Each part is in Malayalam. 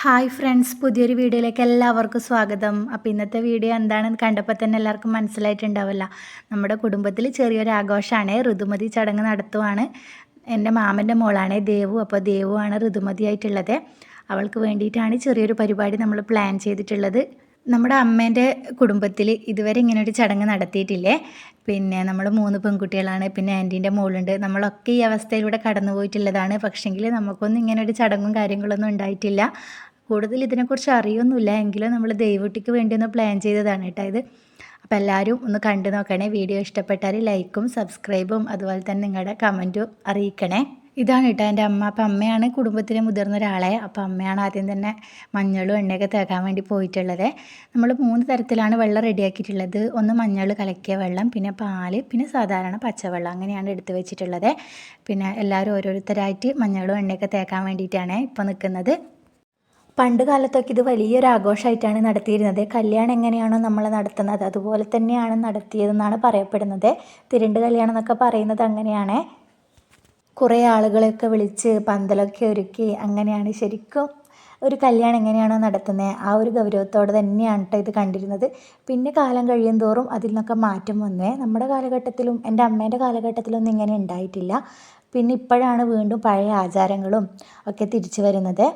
ഹായ് ഫ്രണ്ട്സ്, പുതിയൊരു വീഡിയോയിലേക്ക് എല്ലാവർക്കും സ്വാഗതം. അപ്പോൾ ഇന്നത്തെ വീഡിയോ എന്താണെന്ന് കണ്ടപ്പോൾ തന്നെ എല്ലാവർക്കും മനസ്സിലായിട്ടുണ്ടാവില്ല. നമ്മുടെ കുടുംബത്തിൽ ചെറിയൊരു ആഘോഷമാണ്. ഋതുമതി ചടങ്ങ് നടത്തുവാണ്. എൻ്റെ മാമൻ്റെ മോളാണ് ദേവു. അപ്പോൾ ദേവുവാണ് ഋതുമതിയായിട്ടുള്ളത്. അവൾക്ക് വേണ്ടിയിട്ടാണ് ചെറിയൊരു പരിപാടി നമ്മൾ പ്ലാൻ ചെയ്തിട്ടുള്ളത്. നമ്മുടെ അമ്മേൻ്റെ കുടുംബത്തിൽ ഇതുവരെ ഇങ്ങനൊരു ചടങ്ങ് നടത്തിയിട്ടില്ലേ. പിന്നെ നമ്മൾ 3 പെൺകുട്ടികളാണ്, പിന്നെ ആൻറ്റീൻ്റെ മോളുണ്ട്. നമ്മളൊക്കെ ഈ അവസ്ഥയിലൂടെ കടന്നു പോയിട്ടുള്ളതാണ്. പക്ഷേങ്കിൽ നമുക്കൊന്നും ഇങ്ങനൊരു ചടങ്ങും കാര്യങ്ങളൊന്നും ഉണ്ടായിട്ടില്ല. കൂടുതൽ ഇതിനെക്കുറിച്ച് അറിയൊന്നുമില്ല, എങ്കിലും നമ്മൾ ദൈവകുട്ടിക്ക് വേണ്ടി ഒന്ന് പ്ലാൻ ചെയ്തതാണ് കേട്ടോ ഇത്. അപ്പോൾ എല്ലാവരും ഒന്ന് കണ്ടു നോക്കണേ. വീഡിയോ ഇഷ്ടപ്പെട്ടാൽ ലൈക്കും സബ്സ്ക്രൈബും അതുപോലെ തന്നെ നിങ്ങളുടെ കമൻറ്റും അറിയിക്കണേ. ഇതാണ് കേട്ടോ എൻ്റെ അമ്മ. അപ്പോൾ അമ്മയാണ് കുടുംബത്തിലെ മുതിർന്ന ഒരാളെ. അപ്പോൾ അമ്മയാണ് ആദ്യം തന്നെ മഞ്ഞളും എണ്ണയൊക്കെ തേക്കാൻ വേണ്ടി പോയിട്ടുള്ളത്. നമ്മൾ 3 തരത്തിലാണ് വെള്ളം റെഡിയാക്കിയിട്ടുള്ളത്. ഒന്ന് മഞ്ഞൾ കലക്കിയ വെള്ളം, പിന്നെ പാല്, പിന്നെ സാധാരണ പച്ചവെള്ളം, അങ്ങനെയാണ് എടുത്ത് വെച്ചിട്ടുള്ളത്. പിന്നെ എല്ലാവരും ഓരോരുത്തരായിട്ട് മഞ്ഞളും എണ്ണയൊക്കെ തേക്കാൻ വേണ്ടിയിട്ടാണ് ഇപ്പോൾ നിൽക്കുന്നത്. പണ്ട് കാലത്തൊക്കെ ഇത് വലിയൊരു ആഘോഷമായിട്ടാണ് നടത്തിയിരുന്നത്. കല്യാണം എങ്ങനെയാണോ നമ്മൾ നടത്തുന്നത് അതുപോലെ തന്നെയാണ് നടത്തിയതെന്നാണ് പറയപ്പെടുന്നത്. തിരണ്ട് കല്യാണം എന്നൊക്കെ പറയുന്നത് അങ്ങനെയാണ്. കുറേ ആളുകളെയൊക്കെ വിളിച്ച് പന്തലൊക്കെ ഒരുക്കി അങ്ങനെയാണ് ശരിക്കും ഒരു കല്യാണം എങ്ങനെയാണോ നടത്തുന്നത് ആ ഒരു ഗൗരവത്തോടെ തന്നെയാണ് കേട്ടോ ഇത് കണ്ടിരുന്നത്. പിന്നെ കാലം കഴിയും തോറും അതിൽ നിന്നൊക്കെ മാറ്റം വന്നേ. നമ്മുടെ കാലഘട്ടത്തിലും എൻ്റെ അമ്മേൻ്റെ കാലഘട്ടത്തിലൊന്നും ഇങ്ങനെ ഉണ്ടായിട്ടില്ല. പിന്നെ ഇപ്പോഴാണ് വീണ്ടും പഴയ ആചാരങ്ങളും ഒക്കെ തിരിച്ചു വരുന്നത്.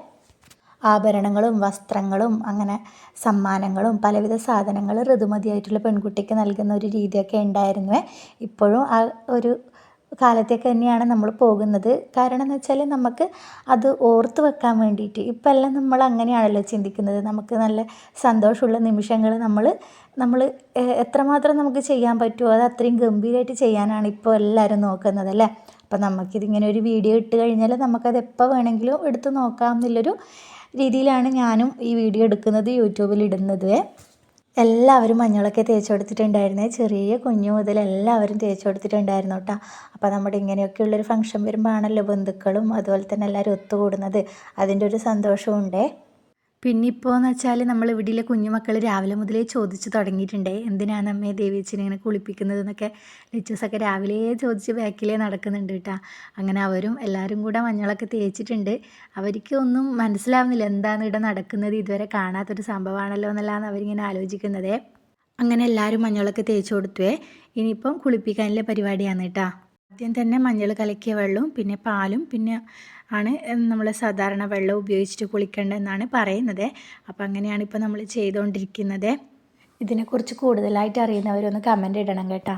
ആഭരണങ്ങളും വസ്ത്രങ്ങളും അങ്ങനെ സമ്മാനങ്ങളും പലവിധ സാധനങ്ങൾ ഋതുമതിയായിട്ടുള്ള പെൺകുട്ടിക്ക് നൽകുന്ന ഒരു രീതിയൊക്കെ ഉണ്ടായിരുന്നു. ഇപ്പോഴും ആ ഒരു കാലത്തേക്ക് തന്നെയാണ് നമ്മൾ പോകുന്നത്. കാരണം എന്ന് വെച്ചാൽ നമുക്ക് അത് ഓർത്ത് വെക്കാൻ വേണ്ടിയിട്ട്. ഇപ്പം എല്ലാം നമ്മൾ അങ്ങനെയാണല്ലോ ചിന്തിക്കുന്നത്. നമുക്ക് നല്ല സന്തോഷമുള്ള നിമിഷങ്ങൾ നമ്മൾ എത്രമാത്രം നമുക്ക് ചെയ്യാൻ പറ്റുമോ അത് അത്രയും ഗംഭീരമായിട്ട് ചെയ്യാനാണ് ഇപ്പോൾ എല്ലാവരും നോക്കുന്നത് അല്ലേ. അപ്പം നമുക്കിതിങ്ങനെ ഒരു വീഡിയോ ഇട്ട് കഴിഞ്ഞാൽ നമുക്കത് എപ്പോൾ വേണമെങ്കിലും എടുത്ത് നോക്കാം എന്നുള്ളൊരു രീതിയിലാണ് ഞാനും ഈ വീഡിയോ എടുക്കുന്നത്, യൂട്യൂബിൽ ഇടുന്നത്. എല്ലാവരും മഞ്ഞളൊക്കെ തേച്ച് കൊടുത്തിട്ടുണ്ടായിരുന്നേ. ചെറിയ കുഞ്ഞു മുതൽ എല്ലാവരും തേച്ച് കൊടുത്തിട്ടുണ്ടായിരുന്നു കേട്ടോ. അപ്പോൾ നമ്മുടെ ഇങ്ങനെയൊക്കെയുള്ളൊരു ഫംഗ്ഷൻ വരുമ്പോൾ ആണല്ലോ ബന്ധുക്കളും അതുപോലെ തന്നെ എല്ലാവരും ഒത്തുകൂടുന്നത്. അതിൻ്റെ ഒരു സന്തോഷമുണ്ടേ. പിന്നെ ഇപ്പോൾ എന്ന് വെച്ചാൽ നമ്മൾ ഇവിടെയുള്ള കുഞ്ഞുമക്കൾ രാവിലെ മുതലേ ചോദിച്ച് തുടങ്ങിയിട്ടുണ്ടേ, എന്തിനാണ് അമ്മയെ ദേവിയച്ഛനെ ഇങ്ങനെ കുളിപ്പിക്കുന്നത് എന്നൊക്കെ. ലിച്ചൂസൊക്കെ രാവിലെ ചോദിച്ച് ബാക്കിലേ നടക്കുന്നുണ്ട് കേട്ടോ. അങ്ങനെ അവരും എല്ലാവരും കൂടെ മഞ്ഞളൊക്കെ തേച്ചിട്ടുണ്ട്. അവർക്ക് ഒന്നും മനസ്സിലാവുന്നില്ല എന്താണ് ഇവിടെ നടക്കുന്നത്, ഇതുവരെ കാണാത്തൊരു സംഭവമാണല്ലോ എന്നുള്ളതാണ് അവരിങ്ങനെ ആലോചിക്കുന്നത്. അങ്ങനെ എല്ലാവരും മഞ്ഞളൊക്കെ തേച്ച് കൊടുത്തുവേ. ഇനിയിപ്പം കുളിപ്പിക്കാനുള്ള പരിപാടിയാണ് കേട്ടോ. ആദ്യം തന്നെ മഞ്ഞൾ കലക്കിയ വെള്ളവും പിന്നെ പാലും പിന്നെ ആണ് നമ്മൾ സാധാരണ വെള്ളം ഉപയോഗിച്ചിട്ട് കുളിക്കേണ്ടതെന്നാണ് പറയുന്നത്. അപ്പോൾ അങ്ങനെയാണ് ഇപ്പോൾ നമ്മൾ ചെയ്തുകൊണ്ടിരിക്കുന്നത്. ഇതിനെക്കുറിച്ച് കൂടുതലായിട്ട് അറിയുന്നവരൊന്ന് കമൻ്റ് ഇടണം കേട്ടോ.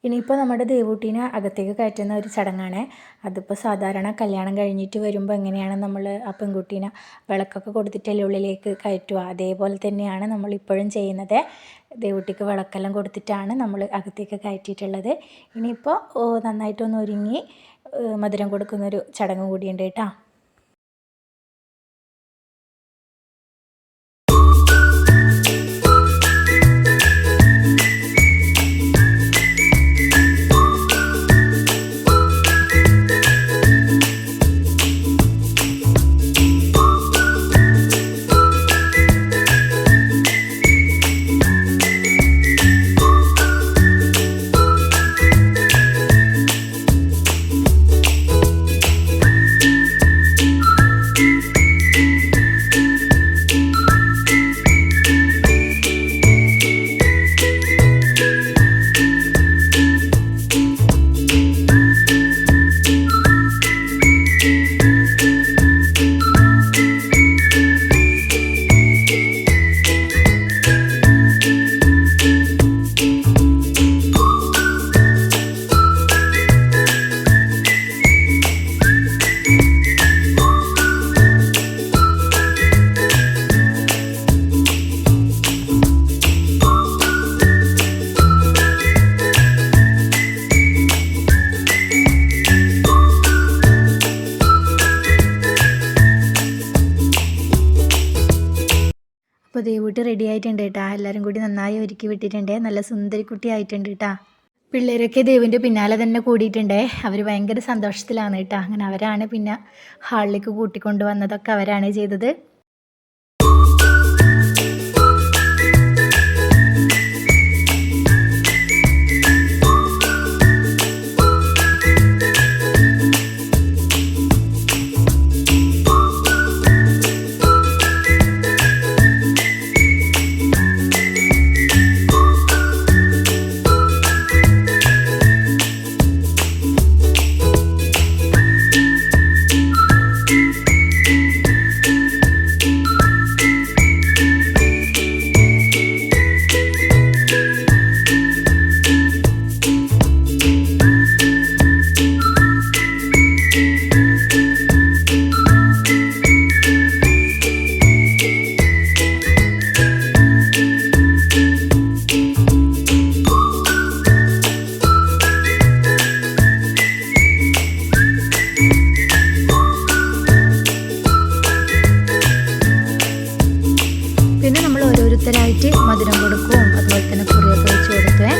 ഇനിയിപ്പോൾ നമ്മുടെ ദേവൂട്ടീനെ അകത്തേക്ക് കയറ്റുന്ന ഒരു ചടങ്ങാണ്. അതിപ്പോൾ സാധാരണ കല്യാണം കഴിഞ്ഞിട്ട് വരുമ്പോൾ എങ്ങനെയാണ് നമ്മൾ ആ പെൺകുട്ടീനെ വിളക്കൊക്കെ കൊടുത്തിട്ടല്ലേ ഉള്ളിലേക്ക് കയറ്റുക, അതേപോലെ തന്നെയാണ് നമ്മളിപ്പോഴും ചെയ്യുന്നത്. ദേവൂട്ടിക്ക് വിളക്കെല്ലാം കൊടുത്തിട്ടാണ് നമ്മൾ അകത്തേക്ക് കയറ്റിയിട്ടുള്ളത്. ഇനിയിപ്പോൾ നന്നായിട്ടൊന്ന് ഒരുങ്ങി മധുരം കൊടുക്കുന്നൊരു ചടങ്ങ് കൂടിയുണ്ട് കേട്ടോ. അപ്പോൾ ദേവൂട്ടി റെഡി ആയിട്ടുണ്ട് കേട്ടോ. എല്ലാവരും കൂടി നന്നായി ഒരുക്കി വിട്ടിട്ടുണ്ട്. നല്ല സുന്ദരി കുട്ടി ആയിട്ടുണ്ട് കേട്ടോ. പിള്ളേരൊക്കെ ദേവിൻ്റെ പിന്നാലെ തന്നെ കൂടിയിട്ടുണ്ടേ. അവർ ഭയങ്കര സന്തോഷത്തിലാണ് കേട്ടോ. അങ്ങനെ അവരാണ് പിന്നെ ഹാളിലേക്ക് കൂട്ടിക്കൊണ്ട് വന്നതൊക്കെ അവരാണ് ചെയ്തത്. ഓരോരുത്തരായിട്ട് മധുരം കൊടുക്കും, അതുപോലെ തന്നെ കുറിയൊക്കെ വെച്ച് കൊടുക്കുവേ.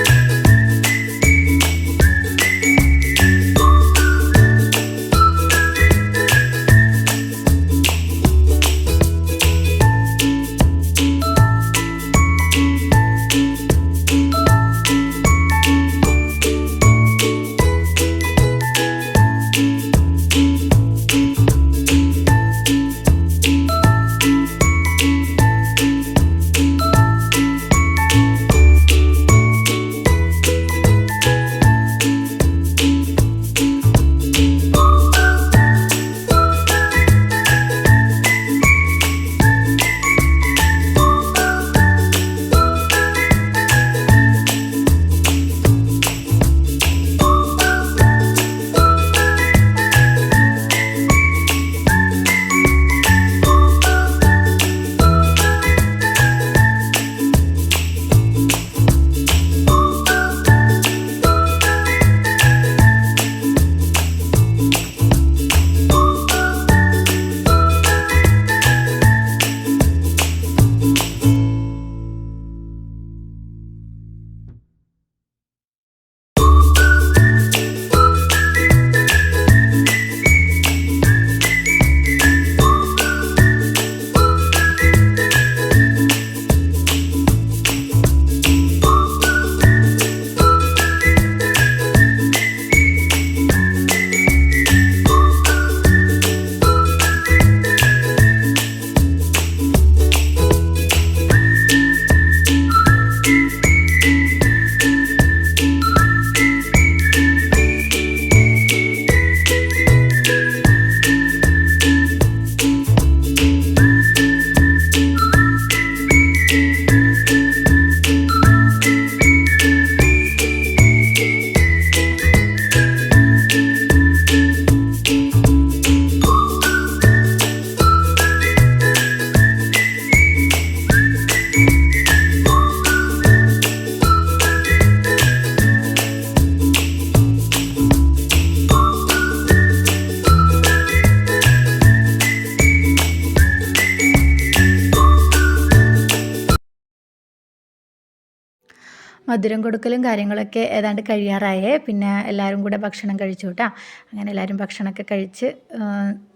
മധുരം കൊടുക്കലും കാര്യങ്ങളൊക്കെ ഏതാണ്ട് കഴിയാറായേ. പിന്നെ എല്ലാവരും കൂടെ ഭക്ഷണം കഴിച്ചു കേട്ടോ. അങ്ങനെ എല്ലാവരും ഭക്ഷണമൊക്കെ കഴിച്ച്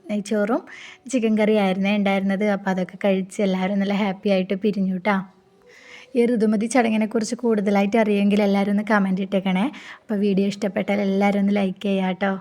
നെയ്ച്ചോറും ചിക്കൻ കറി ആയിരുന്നേ ഉണ്ടായിരുന്നത്. അപ്പോൾ അതൊക്കെ കഴിച്ച് എല്ലാവരും നല്ല ഹാപ്പി ആയിട്ട് പിരിഞ്ഞു കേട്ടോ. ഈ ഋതുമതി ചടങ്ങിനെക്കുറിച്ച് കൂടുതലായിട്ട് അറിയുമെങ്കിൽ എല്ലാവരും ഒന്ന് കമൻറ്റ് ഇട്ടേക്കണേ. അപ്പോൾ വീഡിയോ ഇഷ്ടപ്പെട്ടാൽ എല്ലാവരും ഒന്ന് ലൈക്ക് ചെയ്യാം കേട്ടോ.